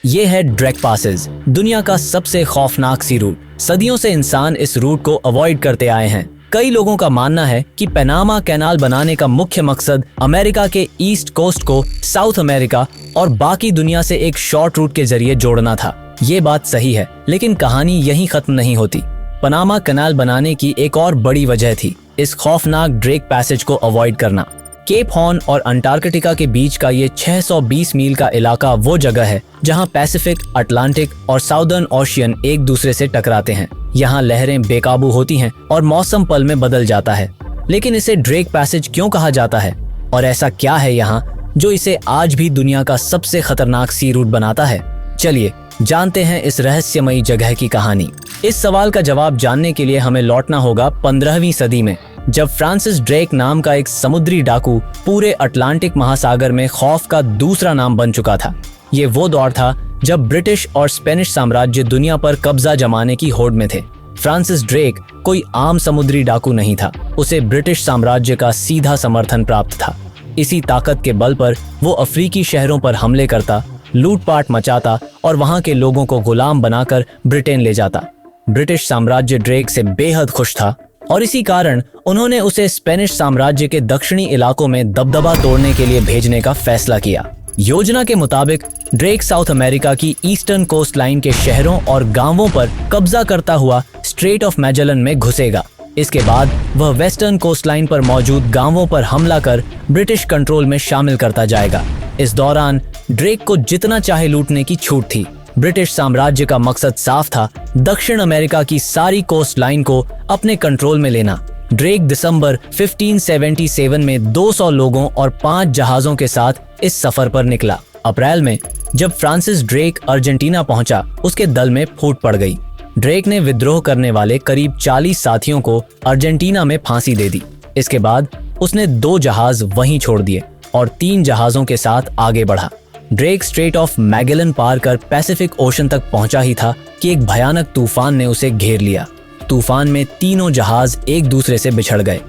ये है Drake Passage, दुनिया का सबसे खौफनाक सी रूट। सदियों से इंसान इस रूट को अवॉइड करते आए हैं। कई लोगों का मानना है कि पनामा कैनाल बनाने का मुख्य मकसद अमेरिका के ईस्ट कोस्ट को साउथ अमेरिका और बाकी दुनिया से एक शॉर्ट रूट के जरिए जोड़ना था। ये बात सही है, लेकिन कहानी यहीं खत्म नहीं होती। पनामा कैनाल बनाने की एक और बड़ी वजह थी इस खौफनाक ड्रेक पैसेज को अवॉइड करना। केप हॉर्न और अंटार्कटिका के बीच का ये 620 मील का इलाका वो जगह है जहां पैसिफिक, अटलांटिक और साउदर्न ओशियन एक दूसरे से टकराते हैं। यहाँ लहरें बेकाबू होती हैं और मौसम पल में बदल जाता है। लेकिन इसे ड्रेक पैसेज क्यों कहा जाता है और ऐसा क्या है यहाँ जो इसे आज भी दुनिया का सबसे खतरनाक सी रूट बनाता है? चलिए जानते हैं इस रहस्यमयी जगह की कहानी। इस सवाल का जवाब जानने के लिए हमें लौटना होगा 15वीं सदी में, जब फ्रांसिस ड्रेक नाम का एक समुद्री डाकू पूरे अटलांटिक महासागर में खौफ का दूसरा नाम बन चुका था। ये वो दौर था जब ब्रिटिश और स्पेनिश साम्राज्य दुनिया पर कब्जा जमाने की होड़ में थे। फ्रांसिस ड्रेक कोई आम समुद्री डाकू नहीं था, उसे ब्रिटिश साम्राज्य का सीधा समर्थन प्राप्त था। इसी ताकत के बल पर वो अफ्रीकी शहरों पर हमले करता, लूटपाट मचाता और वहां के लोगों को गुलाम बनाकर ब्रिटेन ले जाता। ब्रिटिश साम्राज्य ड्रेक से बेहद खुश था और इसी कारण उन्होंने उसे स्पेनिश साम्राज्य के दक्षिणी इलाकों में दबदबा तोड़ने के लिए भेजने का फैसला किया। योजना के मुताबिक ड्रेक साउथ अमेरिका की ईस्टर्न कोस्ट लाइन के शहरों और गांवों पर कब्जा करता हुआ स्ट्रेट ऑफ मैजेलन में घुसेगा। इसके बाद वह वेस्टर्न कोस्ट लाइन पर मौजूद गांवों पर हमला कर ब्रिटिश कंट्रोल में शामिल करता जाएगा। इस दौरान ड्रेक को जितना चाहे लूटने की छूट थी। ब्रिटिश साम्राज्य का मकसद साफ था, दक्षिण अमेरिका की सारी कोस्ट लाइन को अपने कंट्रोल में लेना। ड्रेक दिसंबर 1577 में 200 लोगों और 5 जहाजों के साथ इस सफर पर निकला। अप्रैल में जब फ्रांसिस ड्रेक अर्जेंटीना पहुंचा, उसके दल में फूट पड़ गई। ड्रेक ने विद्रोह करने वाले करीब 40 साथियों को अर्जेंटीना में फांसी दे दी। इसके बाद उसने 2 जहाज वहीं छोड़ दिए और 3 जहाजों के साथ आगे बढ़ा। ड्रेक स्ट्रेट ऑफ मैगेलन पार कर पैसिफिक ओशन तक पहुंचा ही था कि एक भयानक तूफान ने उसे घेर लिया। तूफान में तीनों जहाज एक दूसरे से बिछड़ गए।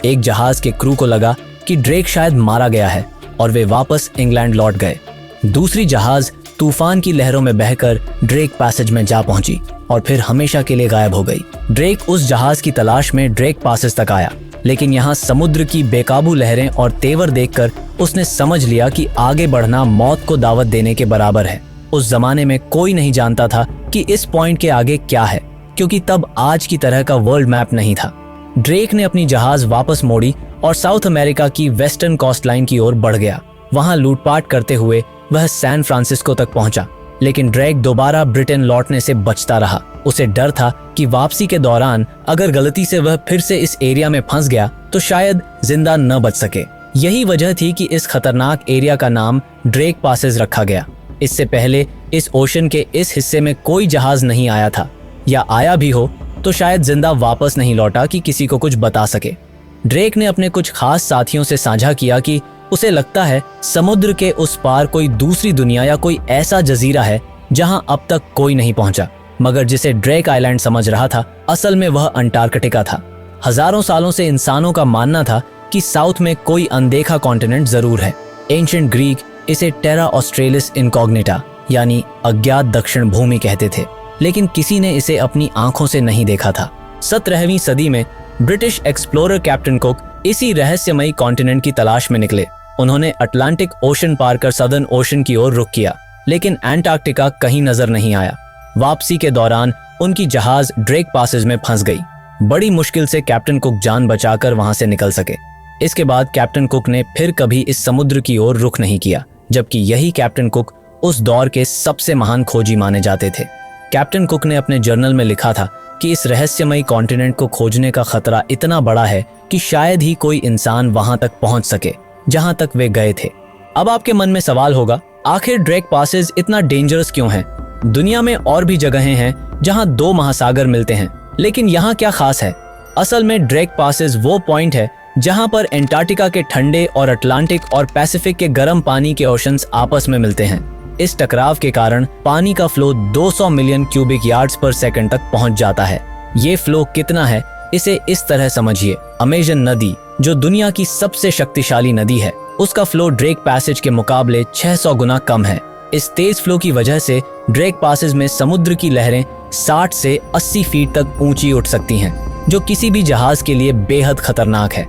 एक जहाज के क्रू को लगा कि ड्रेक शायद मारा गया है और वे वापस इंग्लैंड लौट गए। दूसरी जहाज तूफान की लहरों में बहकर ड्रेक पैसेज में जा पहुंची और फिर हमेशा के लिए गायब हो गई। ड्रेक उस जहाज की तलाश में ड्रेक पैसेज तक आया, लेकिन यहाँ समुद्र की बेकाबू लहरें और तेवर देखकर उसने समझ लिया कि आगे बढ़ना मौत को दावत देने के बराबर है। उस जमाने में कोई नहीं जानता था कि इस पॉइंट के आगे क्या है, क्योंकि तब आज की तरह का वर्ल्ड मैप नहीं था। ड्रेक ने अपनी जहाज वापस मोड़ी और साउथ अमेरिका की वेस्टर्न कोस्ट लाइन की ओर बढ़ गया। वहां लूटपाट करते हुए वह सैन फ्रांसिस्को तक पहुंचा, लेकिन ड्रेक दोबारा ब्रिटेन लौटने से बचता रहा। उसे डर था कि वापसी के दौरान अगर गलती से वह फिर से इस एरिया में फंस गया तो शायद जिंदा न बच सके। यही वजह थी कि इस खतरनाक एरिया का नाम ड्रेक पासेज रखा गया। इससे पहले इस ओशन के इस हिस्से में कोई जहाज नहीं आया था, या आया भी हो तो शायद जिंदा वापस नहीं लौटा कि किसी को कुछ बता सके। ड्रेक ने अपने कुछ खास साथियों से साझा किया कि उसे लगता है समुद्र के उस पार कोई दूसरी दुनिया या कोई ऐसा जजीरा है जहां अब तक कोई नहीं पहुंचा। मगर जिसे ड्रेक आइलैंड समझ रहा था, असल में वह अंटार्कटिका था। हजारों सालों से इंसानों का मानना था कि साउथ में कोई अनदेखा कॉन्टिनेंट जरूर है। एंशिएंट ग्रीक इसे टेरा ऑस्ट्रेलिस इनकॉग्निटा यानी अज्ञात दक्षिण भूमि कहते थे, लेकिन किसी ने इसे अपनी आंखों से नहीं देखा था। 17वीं सदी में ब्रिटिश एक्सप्लोरर कैप्टन कुक इसी रहस्यमयी कॉन्टिनेंट की तलाश में निकले। उन्होंने अटलांटिक ओशन पार कर सदर्न ओशन की ओर रुख किया, लेकिन अंटार्कटिका कहीं नजर नहीं आया। वापसी के दौरान उनकी जहाज ड्रेक पासेज में फंस गई। बड़ी मुश्किल से कैप्टन कुक जान बचाकर वहां से निकल सके। इसके बाद कैप्टन कुक ने फिर कभी इस समुद्र की ओर रुख नहीं किया, जबकि यही कैप्टन कुक उस दौर के सबसे महान खोजी माने जाते थे। कैप्टन कुक ने अपने जर्नल में लिखा था कि इस रहस्यमयी कॉन्टिनेंट को खोजने का खतरा इतना बड़ा है कि शायद ही कोई इंसान वहां तक पहुंच सके जहां तक वे गए थे। अब आपके मन में सवाल होगा, आखिर ड्रेक पासेज इतना डेंजरस क्यों है? दुनिया में और भी जगहें हैं जहां 2 महासागर मिलते हैं, लेकिन यहाँ क्या खास है? असल में ड्रेक पासेज वो पॉइंट है जहां पर एंटार्कटिका के ठंडे और अटलांटिक और पैसिफिक के गर्म पानी के ओशंस आपस में मिलते हैं। इस टकराव के कारण पानी का फ्लो 200 मिलियन क्यूबिक यार्ड्स पर सेकंड तक पहुंच जाता है। ये फ्लो कितना है, इसे इस तरह समझिए। अमेजन नदी, जो दुनिया की सबसे शक्तिशाली नदी है, उसका फ्लो ड्रेक पैसेज के मुकाबले 600 गुना कम है। इस तेज फ्लो की वजह से ड्रेक पासेस में समुद्र की लहरें 60 से 80 फीट तक ऊंची उठ सकती हैं, जो किसी भी जहाज के लिए बेहद खतरनाक है।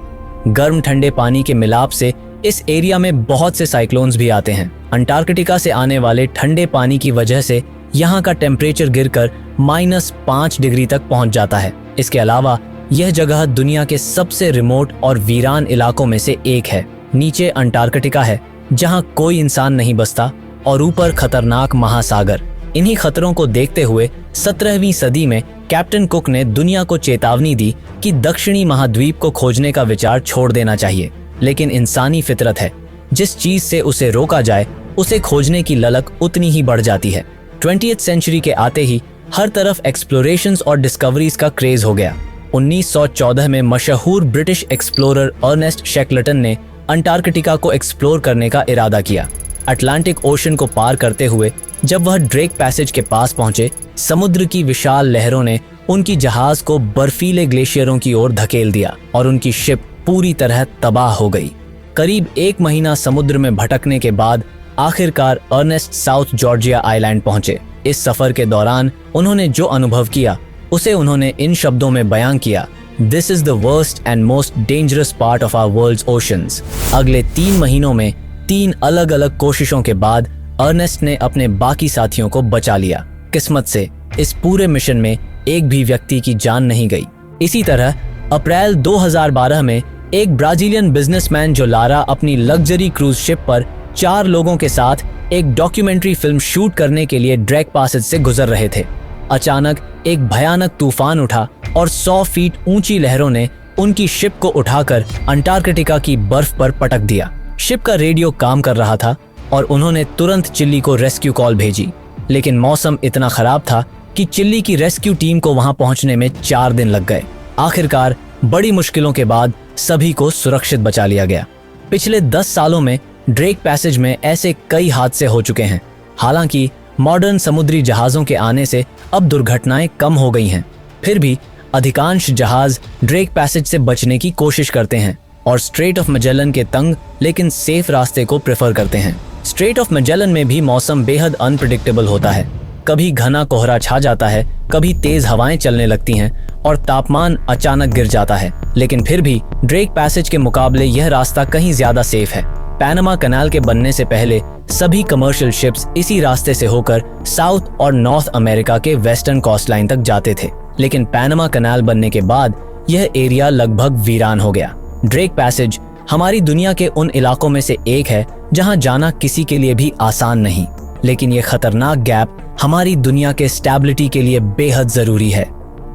गर्म ठंडे पानी के मिलाप से इस एरिया में बहुत से साइक्लोन्स भी आते हैं। अंटार्कटिका से आने वाले ठंडे पानी की वजह से यहाँ का टेम्परेचर गिरकर -5 डिग्री तक पहुँच जाता है। इसके अलावा यह जगह दुनिया के सबसे रिमोट और वीरान इलाकों में से एक है। नीचे अंटार्कटिका है जहाँ कोई इंसान नहीं बसता और ऊपर खतरनाक महासागर। इन्हीं खतरों को देखते हुए 17वीं सदी में कैप्टन कुक ने दुनिया को चेतावनी दी कि दक्षिणी महाद्वीप को खोजने का विचार छोड़ देना चाहिए। लेकिन इंसानी फितरत है, जिस चीज से उसे रोका जाए उसे खोजने की ललक उतनी ही बढ़ जाती है। 20th सेंचुरी के आते ही हर तरफ एक्सप्लोरेशंस और डिस्कवरीज का क्रेज हो गया। 1914 में मशहूर ब्रिटिश एक्सप्लोरर अर्नेस्ट शेकलटन ने अंटार्कटिका को एक्सप्लोर करने का इरादा किया। अटलांटिक ओशन को पार करते हुए जब वह ड्रेक पैसेज के पास पहुंचे, समुद्र की विशाल लहरों ने उनकी जहाज को बर्फीले ग्लेशियरों की ओर धकेल दिया और उनकी शिप पूरी तरह तबाह हो गई। करीब 1 महीना समुद्र में भटकने के बाद आखिरकार अर्नेस्ट साउथ जॉर्जिया आइलैंड पहुंचे। इस सफर के दौरान उन्होंने जो अनुभव किया उसे उन्होंने इन शब्दों में बयां किया: this is the worst and most dangerous part of our world's oceans. अगले 3 महीनों में 3 अलग अलग कोशिशों के बाद अर्नेस्ट ने अपने बाकी साथियों को बचा लिया। किस्मत से इस पूरे मिशन में एक भी व्यक्ति की जान नहीं गई। इसी तरह अप्रैल 2012 में एक ब्राजीलियन बिजनेसमैन जो लारा अपनी लग्जरी क्रूज शिप पर 4 लोगों के साथ एक डॉक्यूमेंट्री फिल्म शूट करने के लिए ड्रेक पासेज से गुजर रहे थे। अचानक एक भयानक तूफान उठा और 100 फीट ऊंची लहरों ने उनकी शिप को उठाकर अंटार्कटिका की बर्फ पर पटक दिया। शिप का रेडियो काम कर रहा था और उन्होंने तुरंत चिल्ली को रेस्क्यू कॉल भेजी, लेकिन मौसम इतना खराब था कि चिल्ली की रेस्क्यू टीम को वहां पहुंचने में 4 दिन लग गए। आखिरकार बड़ी मुश्किलों के बाद सभी को सुरक्षित बचा लिया गया। पिछले 10 सालों में ड्रेक पैसेज में ऐसे कई हादसे हो चुके हैं। हालांकि मॉडर्न समुद्री जहाज़ों के आने से अब दुर्घटनाएं कम हो गई हैं, फिर भी अधिकांश जहाज ड्रेक पैसेज से बचने की कोशिश करते हैं और स्ट्रेट ऑफ मैजेलन के तंग लेकिन सेफ रास्ते को प्रेफर करते हैं। स्ट्रेट ऑफ मैजेलन में भी मौसम बेहद अनप्रेडिक्टेबल होता है। कभी घना कोहरा छा जाता है, कभी तेज हवाएं चलने लगती हैं और तापमान अचानक गिर जाता है। लेकिन फिर भी ड्रेक पैसेज के मुकाबले यह रास्ता कहीं ज्यादा सेफ है। पैनामा कनाल के बनने से पहले सभी कमर्शियल शिप्स इसी रास्ते से होकर साउथ और नॉर्थ अमेरिका के वेस्टर्न कोस्ट लाइन तक जाते थे। लेकिन पैनामा कनाल बनने के बाद यह एरिया लगभग वीरान हो गया। ड्रेक पैसेज हमारी दुनिया के उन इलाकों में से एक है जहां जाना किसी के लिए भी आसान नहीं, लेकिन यह खतरनाक गैप हमारी दुनिया के स्टेबिलिटी के लिए बेहद जरूरी है।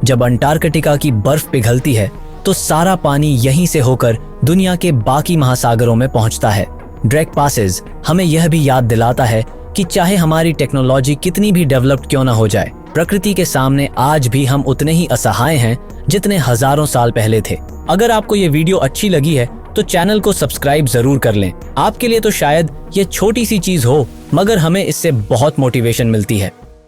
जब अंटार्कटिका की बर्फ पिघलती है तो सारा पानी यहीं से होकर दुनिया के बाकी महासागरों में पहुंचता है। ड्रेक पासेज हमें यह भी याद दिलाता है कि चाहे हमारी टेक्नोलॉजी कितनी भी डेवलप्ड क्यों ना हो जाए, प्रकृति के सामने आज भी हम उतने ही असहाय हैं जितने हजारों साल पहले थे। अगर आपको ये वीडियो अच्छी लगी है तो चैनल को सब्सक्राइब जरूर कर लें। आपके लिए तो शायद ये छोटी सी चीज हो, मगर हमें इससे बहुत मोटिवेशन मिलती है।